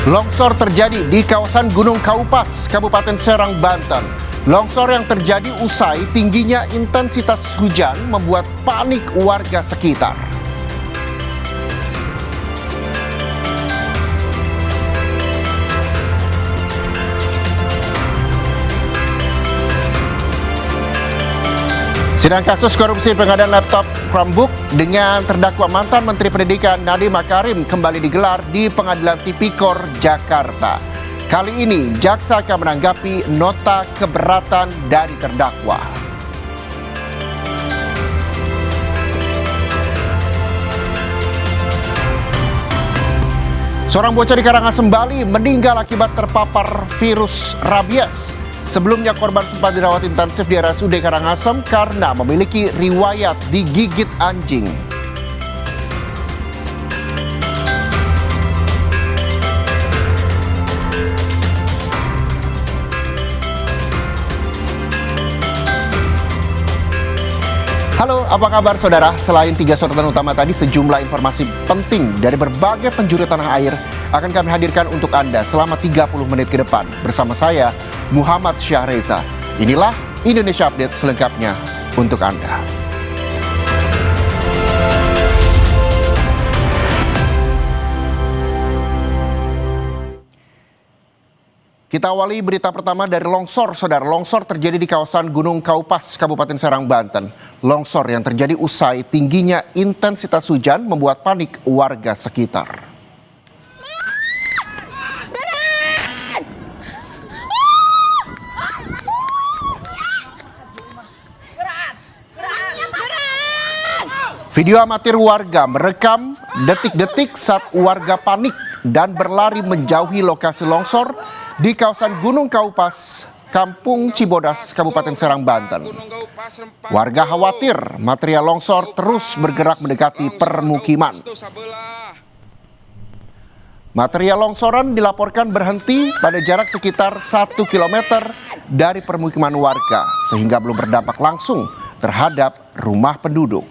Longsor terjadi di kawasan Gunung Kaupas, Kabupaten Serang, Banten. Longsor yang terjadi usai tingginya intensitas hujan membuat panik warga sekitar. Sidang kasus korupsi pengadaan laptop Chromebook dengan terdakwa mantan Menteri Pendidikan Nadiem Makarim kembali digelar di Pengadilan Tipikor, Jakarta. Kali ini, jaksa akan menanggapi nota keberatan dari terdakwa. Seorang bocah di Karangasem, Bali meninggal akibat terpapar virus rabies. Sebelumnya korban sempat dirawat intensif di RSUD Karangasem karena memiliki riwayat digigit anjing. Halo, apa kabar saudara? Selain 3 sorotan utama tadi, sejumlah informasi penting dari berbagai penjuru tanah air akan kami hadirkan untuk Anda selama 30 menit ke depan. Bersama saya, Muhammad Syahreza. Inilah Indonesia Update selengkapnya untuk Anda. Kita awali berita pertama dari longsor, saudara. Longsor terjadi di kawasan Gunung Kaupas, Kabupaten Serang, Banten. Longsor yang terjadi usai tingginya intensitas hujan membuat panik warga sekitar. Video amatir warga merekam detik-detik saat warga panik dan berlari menjauhi lokasi longsor di kawasan Gunung Kaupas, Kampung Cibodas, Kabupaten Serang, Banten. Warga khawatir material longsor terus bergerak mendekati permukiman. Material longsoran dilaporkan berhenti pada jarak sekitar 1 km dari permukiman warga, sehingga belum berdampak langsung terhadap rumah penduduk.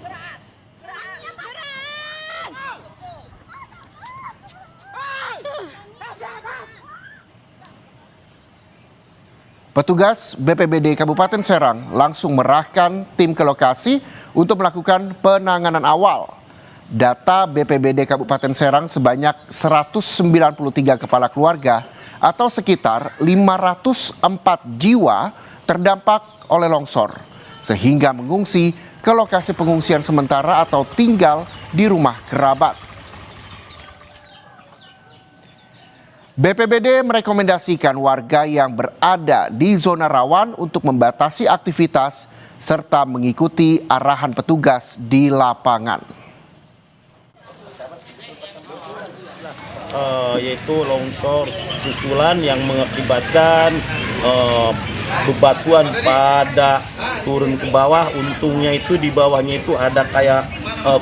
Petugas BPBD Kabupaten Serang langsung merahkan tim ke lokasi untuk melakukan penanganan awal. Data BPBD Kabupaten Serang sebanyak 193 kepala keluarga atau sekitar 504 jiwa terdampak oleh longsor, sehingga mengungsi ke lokasi pengungsian sementara atau tinggal di rumah kerabat. BPBD merekomendasikan warga yang berada di zona rawan untuk membatasi aktivitas serta mengikuti arahan petugas di lapangan. Yaitu longsor susulan yang mengakibatkan bebatuan pada turun ke bawah. Untungnya itu di bawahnya itu ada kayak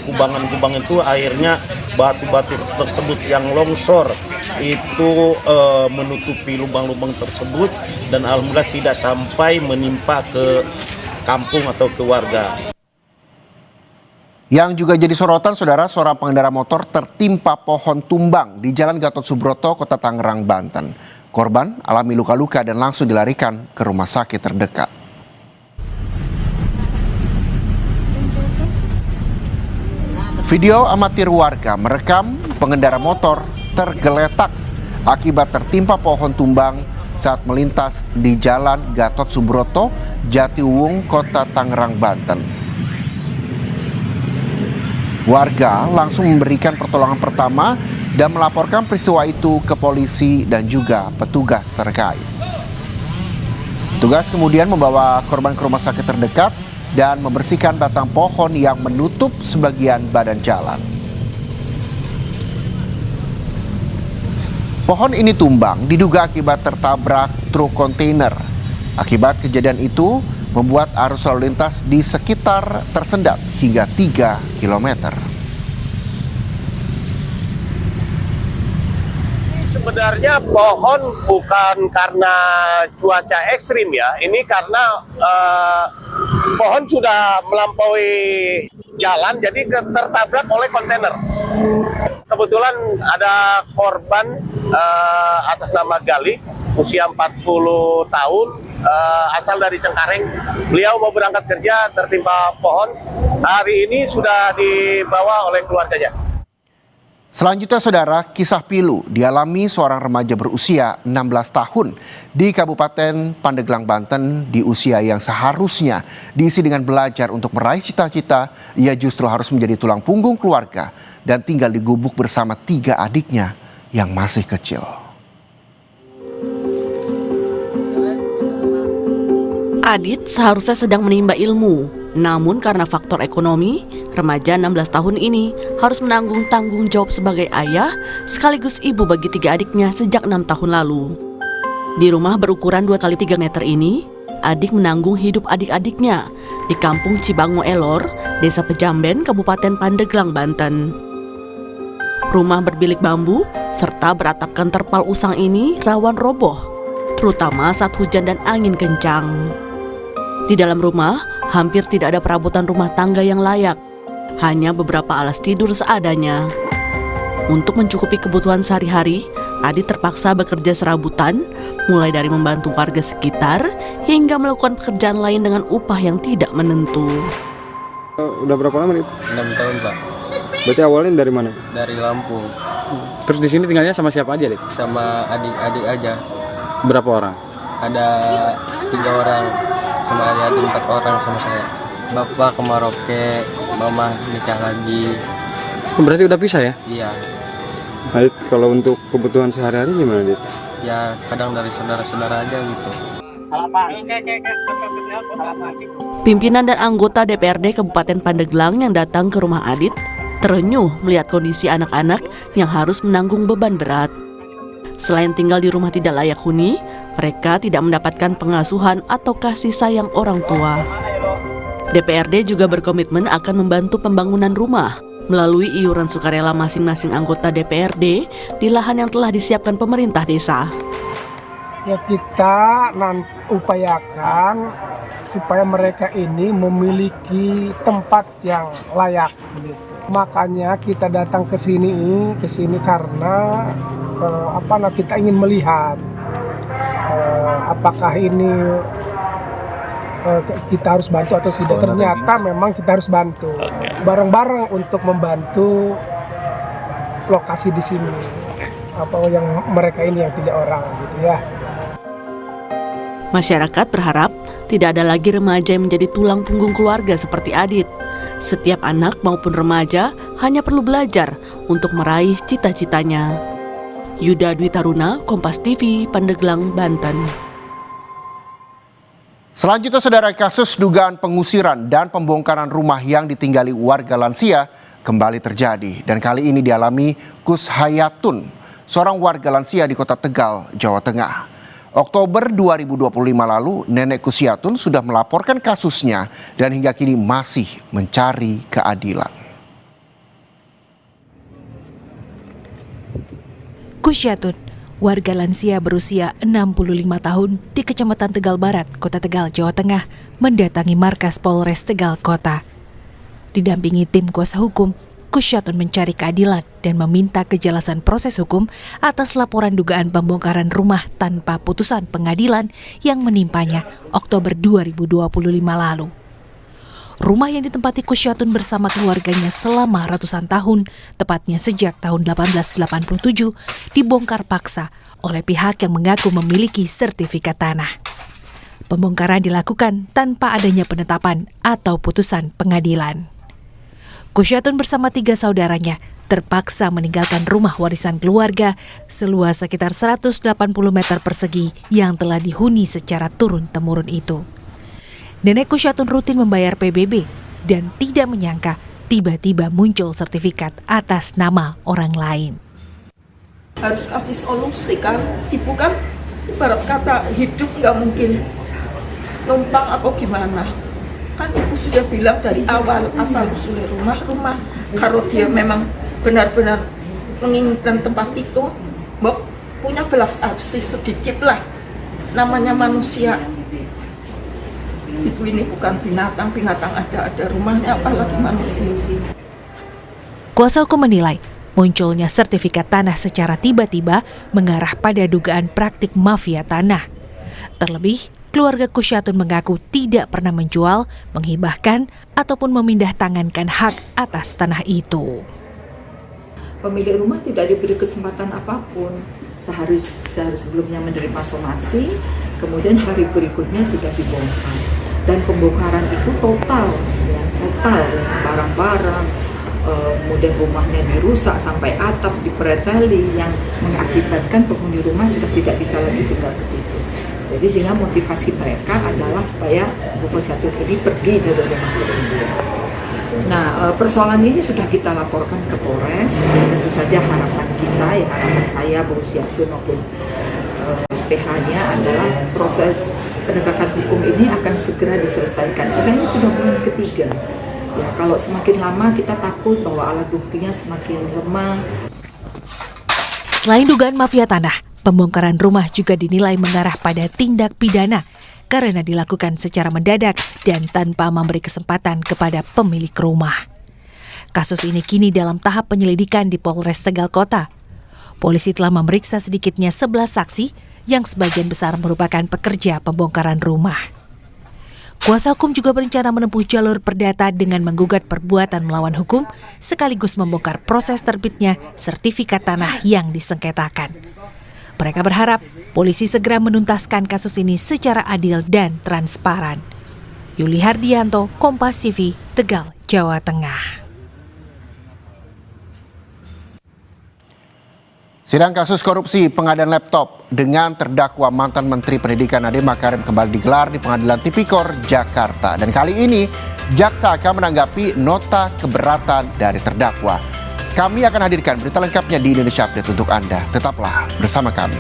kubangan-kubangan itu, airnya batu-batu tersebut yang longsor itu menutupi lubang-lubang tersebut dan alhamdulillah tidak sampai menimpa ke kampung atau ke warga. Yang juga jadi sorotan, saudara, seorang pengendara motor tertimpa pohon tumbang di Jalan Gatot Subroto, Kota Tangerang, Banten. Korban alami luka-luka dan langsung dilarikan ke rumah sakit terdekat. Video amatir warga merekam pengendara motor tergeletak akibat tertimpa pohon tumbang saat melintas di Jalan Gatot Subroto, Jatiwung, Kota Tangerang, Banten. Warga langsung memberikan pertolongan pertama dan melaporkan peristiwa itu ke polisi dan juga petugas terkait. Petugas kemudian membawa korban ke rumah sakit terdekat dan membersihkan batang pohon yang menutup sebagian badan jalan. Pohon ini tumbang diduga akibat tertabrak truk kontainer. Akibat kejadian itu membuat arus lalu lintas di sekitar tersendat hingga 3 km. Sebenarnya pohon bukan karena cuaca ekstrim ya, ini karena pohon sudah melampaui jalan, jadi tertabrak oleh kontainer. Kebetulan ada korban atas nama Gali, usia 40 tahun, asal dari Cengkareng. Beliau mau berangkat kerja, tertimpa pohon. Hari ini sudah dibawa oleh keluarganya. Selanjutnya saudara, kisah pilu dialami seorang remaja berusia 16 tahun di Kabupaten Pandeglang, Banten. Di usia yang seharusnya diisi dengan belajar untuk meraih cita-cita, ia justru harus menjadi tulang punggung keluarga dan tinggal di gubuk bersama 3 adiknya yang masih kecil. Adit seharusnya sedang menimba ilmu, namun karena faktor ekonomi, remaja 16 tahun ini harus menanggung tanggung jawab sebagai ayah sekaligus ibu bagi 3 adiknya sejak 6 tahun lalu. Di rumah berukuran 2x3 meter ini, Adik menanggung hidup adik-adiknya di Kampung Cibango Elor, Desa Pejamben, Kabupaten Pandeglang, Banten. Rumah berbilik bambu serta beratapkan terpal usang ini rawan roboh, terutama saat hujan dan angin kencang. Di dalam rumah, hampir tidak ada perabotan rumah tangga yang layak. Hanya beberapa alas tidur seadanya. Untuk mencukupi kebutuhan sehari-hari, Adit terpaksa bekerja serabutan, mulai dari membantu warga sekitar, hingga melakukan pekerjaan lain dengan upah yang tidak menentu. Udah berapa lama itu? 6 tahun, Pak. Berarti awalnya dari mana? Dari Lampung. Terus di sini tinggalnya sama siapa aja, Dik? Sama adik-adik aja. Berapa orang? Ada 3 orang. Sama adik-adik 4 orang sama saya. Bapak ke Maroke, mama nikah lagi. Berarti udah pisah ya? Iya. Adit, kalau untuk kebutuhan sehari-hari gimana, Dit? Ya kadang dari saudara-saudara aja gitu. Pimpinan dan anggota DPRD Kabupaten Pandeglang yang datang ke rumah Adit terenyuh melihat kondisi anak-anak yang harus menanggung beban berat. Selain tinggal di rumah tidak layak huni, mereka tidak mendapatkan pengasuhan atau kasih sayang orang tua. DPRD juga berkomitmen akan membantu pembangunan rumah melalui iuran sukarela masing-masing anggota DPRD di lahan yang telah disiapkan pemerintah desa. Ya, kita upayakan supaya mereka ini memiliki tempat yang layak begitu. Makanya kita datang ke sini karena kita ingin melihat apakah ini kita harus bantu atau tidak. Ternyata memang kita harus bantu bareng-bareng untuk membantu lokasi di sini. Apa yang mereka ini yang 3 orang gitu ya. Masyarakat berharap tidak ada lagi remaja yang menjadi tulang punggung keluarga seperti Adit. Setiap anak maupun remaja hanya perlu belajar untuk meraih cita-citanya. Yuda Dwi Taruna, Kompas TV, Pandeglang, Banten. Selanjutnya saudara, kasus dugaan pengusiran dan pembongkaran rumah yang ditinggali warga lansia kembali terjadi. Dan kali ini dialami Kus Hayatun, seorang warga lansia di Kota Tegal, Jawa Tengah. Oktober 2025 lalu, Nenek Kusyatun sudah melaporkan kasusnya dan hingga kini masih mencari keadilan. Kusyatun, warga lansia berusia 65 tahun di Kecamatan Tegal Barat, Kota Tegal, Jawa Tengah, mendatangi markas Polres Tegal Kota. Didampingi tim kuasa hukum, Kusyatun mencari keadilan dan meminta kejelasan proses hukum atas laporan dugaan pembongkaran rumah tanpa putusan pengadilan yang menimpanya Oktober 2025 lalu. Rumah yang ditempati Kusyatun bersama keluarganya selama ratusan tahun, tepatnya sejak tahun 1887, dibongkar paksa oleh pihak yang mengaku memiliki sertifikat tanah. Pembongkaran dilakukan tanpa adanya penetapan atau putusan pengadilan. Kusyatun bersama 3 saudaranya terpaksa meninggalkan rumah warisan keluarga seluas sekitar 180 meter persegi yang telah dihuni secara turun-temurun itu. Nenek Kusyatun rutin membayar PBB dan tidak menyangka tiba-tiba muncul sertifikat atas nama orang lain. Harus kasih solusi kan, ibu kan ibarat kata hidup nggak mungkin numpang atau gimana. Kan ibu sudah bilang dari awal asal usulnya rumah. Kalau dia memang benar-benar menginginkan tempat itu, Mbok punya belas kasih sedikit lah. Namanya manusia. Itu ini bukan binatang aja ada rumahnya, apalagi manusia. Kuasa hukum menilai munculnya sertifikat tanah secara tiba-tiba mengarah pada dugaan praktik mafia tanah. Terlebih, keluarga Kusyatun mengaku tidak pernah menjual, menghibahkan, ataupun memindah tangankan hak atas tanah itu. Pemilik rumah tidak diberi kesempatan apapun. Sehari sebelumnya menerima somasi, kemudian hari berikutnya sudah dibongkar. Dan pembongkaran itu total ya, barang-barang, kemudian rumahnya dirusak sampai atap dipreteli yang mengakibatkan penghuni rumah sudah tidak bisa lagi tinggal di situ. Jadi sehingga motivasi mereka adalah supaya Bu Kusyatun ini pergi dari rumah tersebut. Nah, persoalan ini sudah kita laporkan ke Polres. Tentu saja harapan kita, ya harapan saya Bu Kusyatun maupun PH-nya adalah proses penegakan hukum ini akan segera diselesaikan. Karena ini sudah bulan ketiga. Ya, kalau semakin lama kita takut bahwa alat buktinya semakin lemah. Selain dugaan mafia tanah, pembongkaran rumah juga dinilai mengarah pada tindak pidana karena dilakukan secara mendadak dan tanpa memberi kesempatan kepada pemilik rumah. Kasus ini kini dalam tahap penyelidikan di Polres Tegal Kota. Polisi telah memeriksa sedikitnya 11 saksi yang sebagian besar merupakan pekerja pembongkaran rumah. Kuasa hukum juga berencana menempuh jalur perdata dengan menggugat perbuatan melawan hukum sekaligus membongkar proses terbitnya sertifikat tanah yang disengketakan. Mereka berharap polisi segera menuntaskan kasus ini secara adil dan transparan. Yuli Hardianto, Kompas TV, Tegal, Jawa Tengah. Sidang kasus korupsi pengadaan laptop dengan terdakwa mantan Menteri Pendidikan Nadiem Makarim kembali digelar di Pengadilan Tipikor, Jakarta. Dan kali ini, jaksa akan menanggapi nota keberatan dari terdakwa. Kami akan hadirkan berita lengkapnya di Indonesia Update untuk Anda. Tetaplah bersama kami.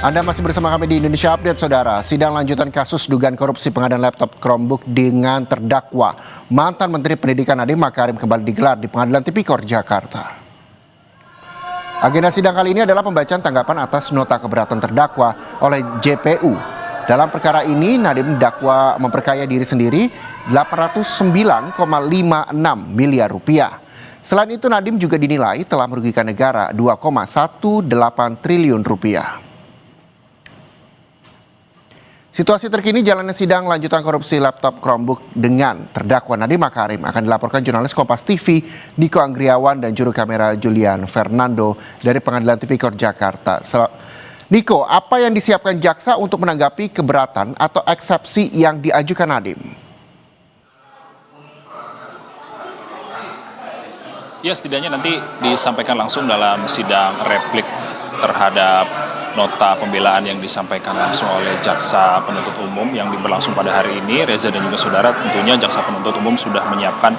Anda masih bersama kami di Indonesia Update, Saudara. Sidang lanjutan kasus dugaan korupsi pengadaan laptop Chromebook dengan terdakwa mantan Menteri Pendidikan Nadiem Makarim kembali digelar di Pengadilan Tipikor, Jakarta. Agenda sidang kali ini adalah pembacaan tanggapan atas nota keberatan terdakwa oleh JPU. Dalam perkara ini, Nadiem didakwa memperkaya diri sendiri 809,56 miliar rupiah. Selain itu, Nadiem juga dinilai telah merugikan negara 2,18 triliun rupiah. Situasi terkini jalannya sidang lanjutan korupsi laptop Chromebook dengan terdakwa Nadiem Makarim akan dilaporkan jurnalis Kompas TV Niko Anggriawan dan juru kamera Julian Fernando dari Pengadilan Tipikor Jakarta. Niko, apa yang disiapkan jaksa untuk menanggapi keberatan atau eksepsi yang diajukan Nadiem? Ya, setidaknya nanti disampaikan langsung dalam sidang replik terhadap nota pembelaan yang disampaikan langsung oleh jaksa penuntut umum yang berlangsung pada hari ini. Reza dan juga saudara, tentunya jaksa penuntut umum sudah menyiapkan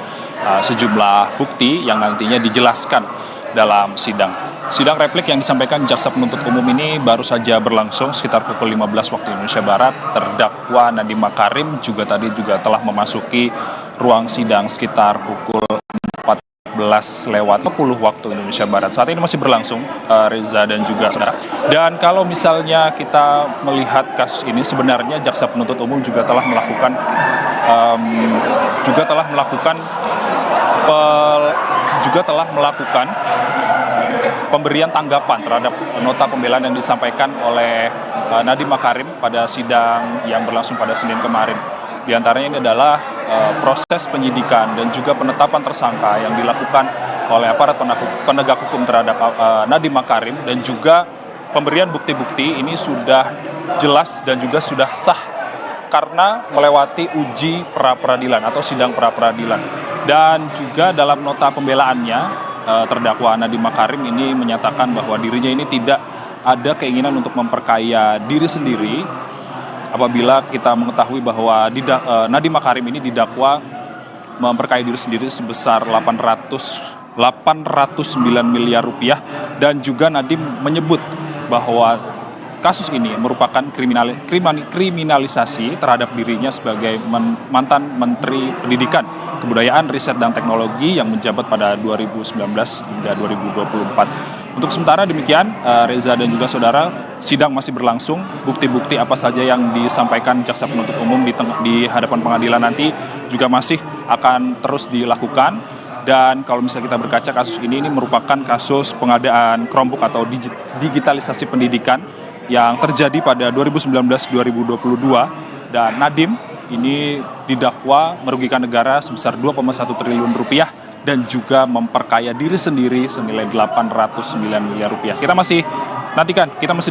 sejumlah bukti yang nantinya dijelaskan dalam sidang. Sidang replik yang disampaikan jaksa penuntut umum ini baru saja berlangsung sekitar pukul 15 waktu Indonesia Barat. Terdakwa Nadiem Makarim juga telah memasuki ruang sidang sekitar pukul 14:40 waktu Indonesia Barat. Saat ini masih berlangsung, Reza dan juga saudara. Dan kalau misalnya kita melihat kasus ini, sebenarnya jaksa penuntut umum juga telah melakukan pemberian tanggapan terhadap nota pembelaan yang disampaikan oleh Nadiem Makarim pada sidang yang berlangsung pada Senin kemarin. Di antaranya ini adalah proses penyidikan dan juga penetapan tersangka yang dilakukan oleh aparat penegak hukum terhadap Nadiem Makarim, dan juga pemberian bukti-bukti ini sudah jelas dan juga sudah sah karena melewati uji pra-peradilan atau sidang pra-peradilan. Dan juga dalam nota pembelaannya, terdakwa Nadiem Makarim ini menyatakan bahwa dirinya ini tidak ada keinginan untuk memperkaya diri sendiri. Apabila kita mengetahui bahwa Nadiem Makarim ini didakwa memperkaya diri sendiri sebesar 809 miliar rupiah, dan juga Nadiem menyebut bahwa kasus ini merupakan kriminalisasi terhadap dirinya sebagai mantan Menteri Pendidikan, Kebudayaan, Riset, dan Teknologi yang menjabat pada 2019 hingga 2024. Untuk sementara demikian, Reza dan juga saudara, sidang masih berlangsung. Bukti-bukti apa saja yang disampaikan jaksa penuntut umum di hadapan pengadilan nanti juga masih akan terus dilakukan. Dan kalau misalnya kita berkaca kasus ini merupakan kasus pengadaan Chromebook atau digitalisasi pendidikan yang terjadi pada 2019-2022, dan Nadiem ini didakwa merugikan negara sebesar 2,1 triliun rupiah dan juga memperkaya diri sendiri senilai 809 miliar rupiah. Kita masih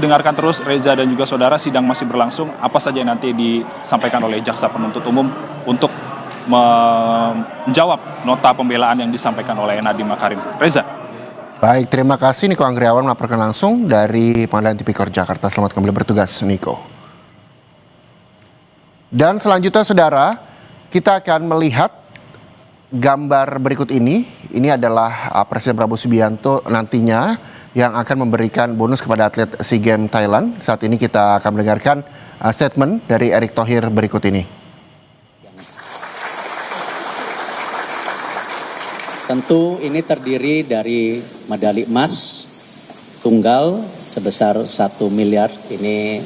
dengarkan terus Reza dan juga saudara, sidang masih berlangsung. Apa saja yang nanti disampaikan oleh jaksa penuntut umum untuk menjawab nota pembelaan yang disampaikan oleh Nadiem Makarim. Reza. Baik, terima kasih Niko Anggriawan melaporkan langsung dari Pengadilan Tipikor Jakarta. Selamat kembali bertugas, Niko. Dan selanjutnya, saudara, kita akan melihat gambar berikut ini. Ini adalah Presiden Prabowo Subianto nantinya yang akan memberikan bonus kepada atlet SEA Games Thailand. Saat ini kita akan mendengarkan statement dari Erick Thohir berikut ini. Tentu ini terdiri dari medali emas tunggal sebesar 1 miliar. Ini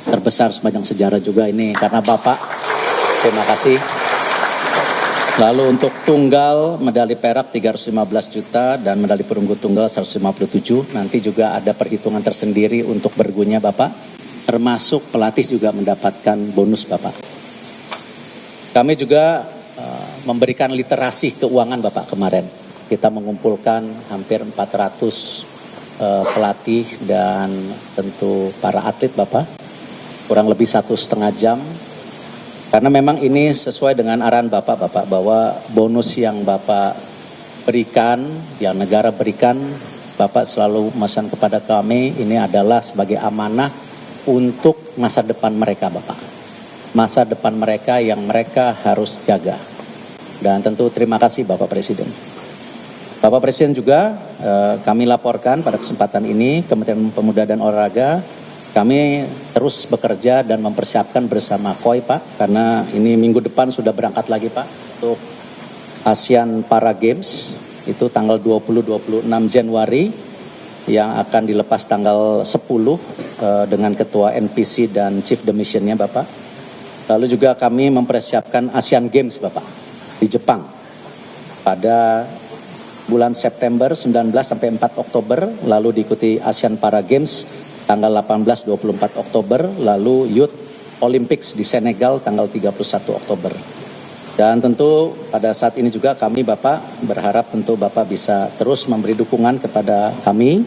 terbesar sepanjang sejarah juga ini karena Bapak. Terima kasih. Lalu untuk tunggal medali perak 315 juta dan medali perunggu tunggal 157. Nanti juga ada perhitungan tersendiri untuk bergunya Bapak. Termasuk pelatih juga mendapatkan bonus Bapak. Kami juga memberikan literasi keuangan Bapak kemarin. Kita mengumpulkan hampir 400 pelatih dan tentu para atlet Bapak. Kurang lebih 1,5 jam. Karena memang ini sesuai dengan arahan Bapak bahwa bonus yang Bapak berikan, yang negara berikan, Bapak selalu memesan kepada kami, ini adalah sebagai amanah untuk masa depan mereka Bapak. Masa depan mereka yang mereka harus jaga. Dan tentu terima kasih Bapak Presiden. Bapak Presiden juga kami laporkan pada kesempatan ini Kementerian Pemuda dan Olahraga, kami terus bekerja dan mempersiapkan bersama KOI Pak, karena ini minggu depan sudah berangkat lagi Pak untuk ASEAN Para Games, itu tanggal 20-26 Januari yang akan dilepas tanggal 10 dengan Ketua NPC dan Chief Demissionnya Bapak. Lalu juga kami mempersiapkan ASEAN Games Bapak di Jepang pada bulan September 19 sampai 4 Oktober, lalu diikuti ASEAN Para Games tanggal 18-24 Oktober, lalu Youth Olympics di Senegal tanggal 31 Oktober. Dan tentu pada saat ini juga kami Bapak berharap tentu Bapak bisa terus memberi dukungan kepada kami,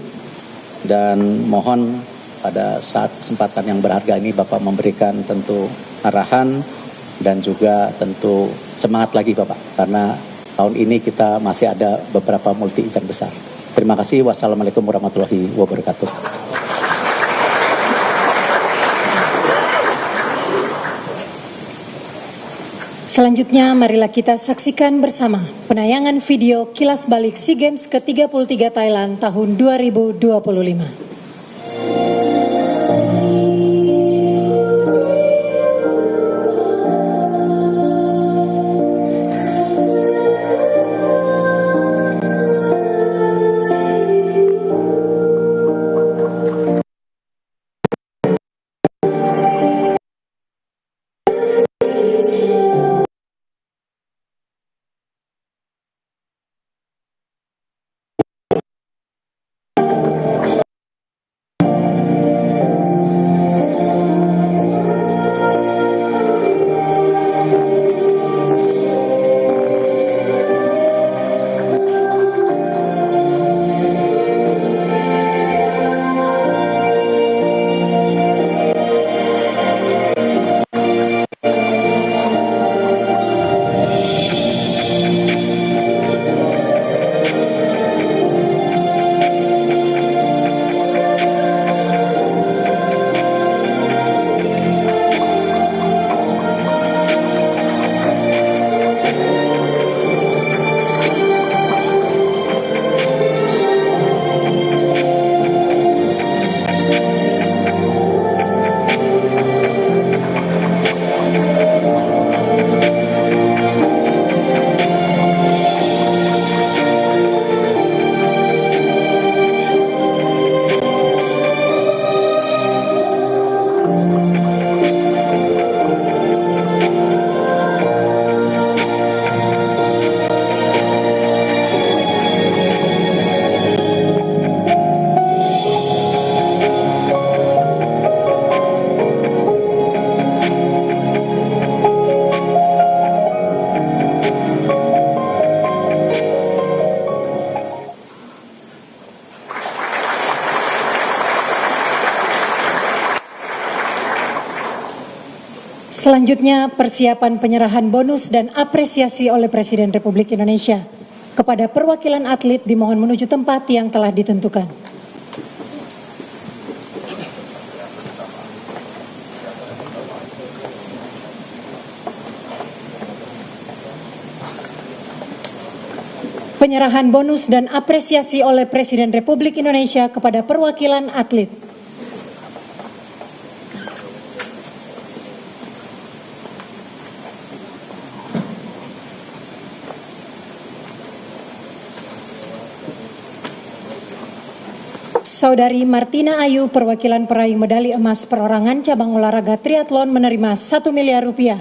dan mohon pada saat kesempatan yang berharga ini Bapak memberikan tentu arahan dan juga tentu semangat lagi Bapak, karena tahun ini kita masih ada beberapa multi event besar. Terima kasih. Wassalamualaikum warahmatullahi wabarakatuh. Selanjutnya marilah kita saksikan bersama penayangan video kilas balik SEA Games ke-33 Thailand tahun 2025. Selanjutnya, persiapan penyerahan bonus dan apresiasi oleh Presiden Republik Indonesia kepada perwakilan atlet dimohon menuju tempat yang telah ditentukan. Penyerahan bonus dan apresiasi oleh Presiden Republik Indonesia kepada perwakilan atlet. Saudari Martina Ayu, perwakilan peraih medali emas perorangan cabang olahraga triathlon menerima 1 miliar rupiah.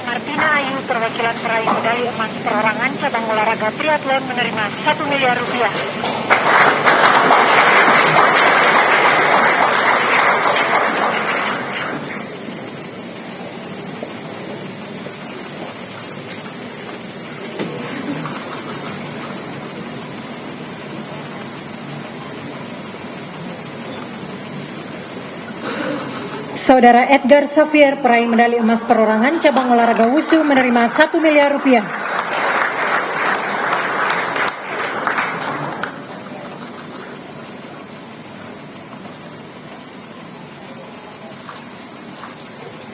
Martina Ayu, perwakilan peraih medali emas perorangan cabang olahraga triathlon menerima 1 miliar rupiah. Saudara Edgar Xavier, peraih medali emas perorangan cabang olahraga wushu menerima 1 miliar rupiah.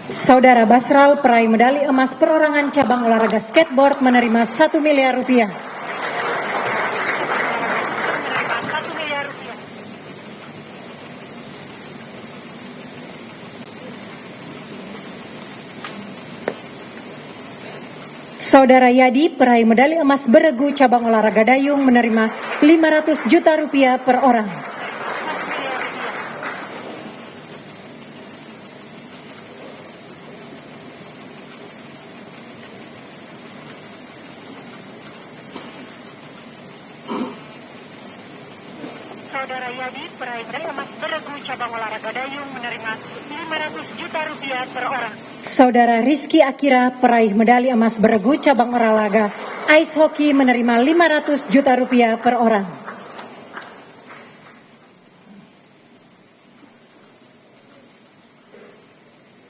Saudara Basral, peraih medali emas perorangan cabang olahraga skateboard menerima 1 miliar rupiah. Saudara Yadi, peraih medali emas beregu cabang olahraga dayung menerima 500 juta rupiah per orang. Saudara Yadi, peraih medali emas beregu cabang olahraga dayung menerima 500 juta rupiah per orang. Saudara Rizky Akira, peraih medali emas beregu cabang olahraga ice hockey menerima 500 juta rupiah per orang.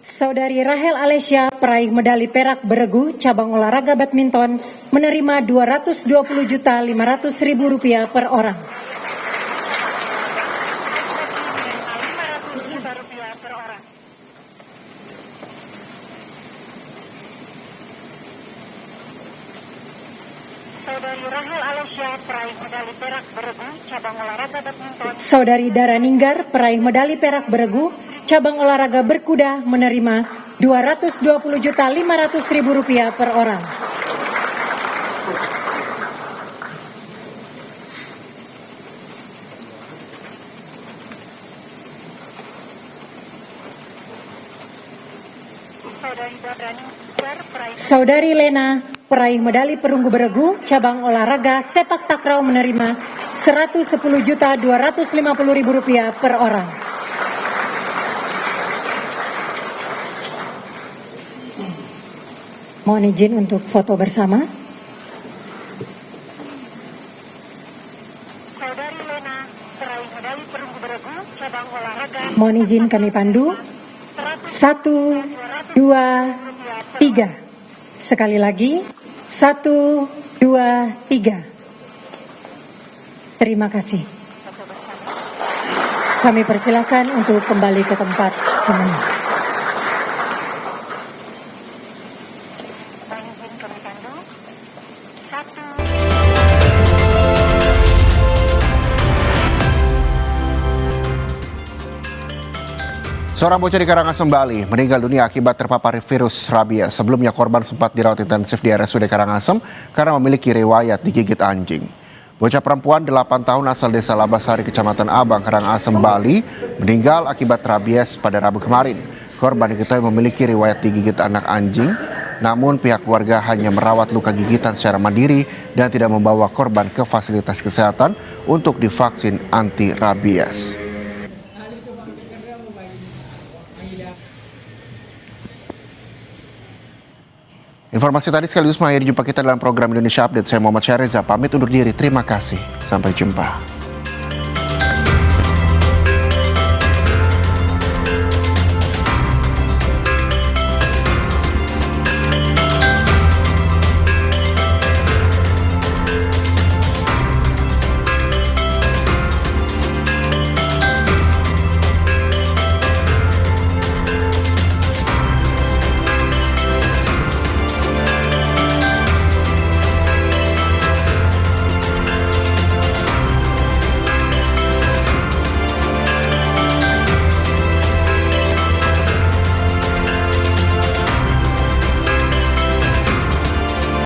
Saudari Rahel Alesya, peraih medali perak beregu cabang olahraga badminton menerima 220.500.000 rupiah per orang. Saudari Rahel Alesya, peraih medali perak beregu cabang olahraga badminton. Saudari Dara Ninggar, peraih medali perak beregu cabang olahraga berkuda menerima 220.500.000 rupiah per orang. Saudari Lena, peraih medali perunggu beregu cabang olahraga sepak takraw menerima 110.250.000 rupiah per orang. Mohon izin untuk foto bersama. Saudari Lena, peraih medali perunggu beregu cabang olahraga. Mohon izin kami pandu. 1, 2, 3. Sekali lagi. 1, 2, 3. Terima kasih. Kami persilakan untuk kembali ke tempat semua. Seorang bocah di Karangasem, Bali meninggal dunia akibat terpapar virus rabies. Sebelumnya korban sempat dirawat intensif di RSUD Karangasem karena memiliki riwayat digigit anjing. Bocah perempuan 8 tahun asal desa Labasari, Kecamatan Abang, Karangasem, Bali meninggal akibat rabies pada Rabu kemarin. Korban diketahui memiliki riwayat digigit anak anjing, namun pihak keluarga hanya merawat luka gigitan secara mandiri dan tidak membawa korban ke fasilitas kesehatan untuk divaksin anti rabies. Informasi tadi sekaligus mengakhiri jumpa kita dalam program Indonesia Update. Saya Muhammad Syareza, pamit undur diri. Terima kasih. Sampai jumpa.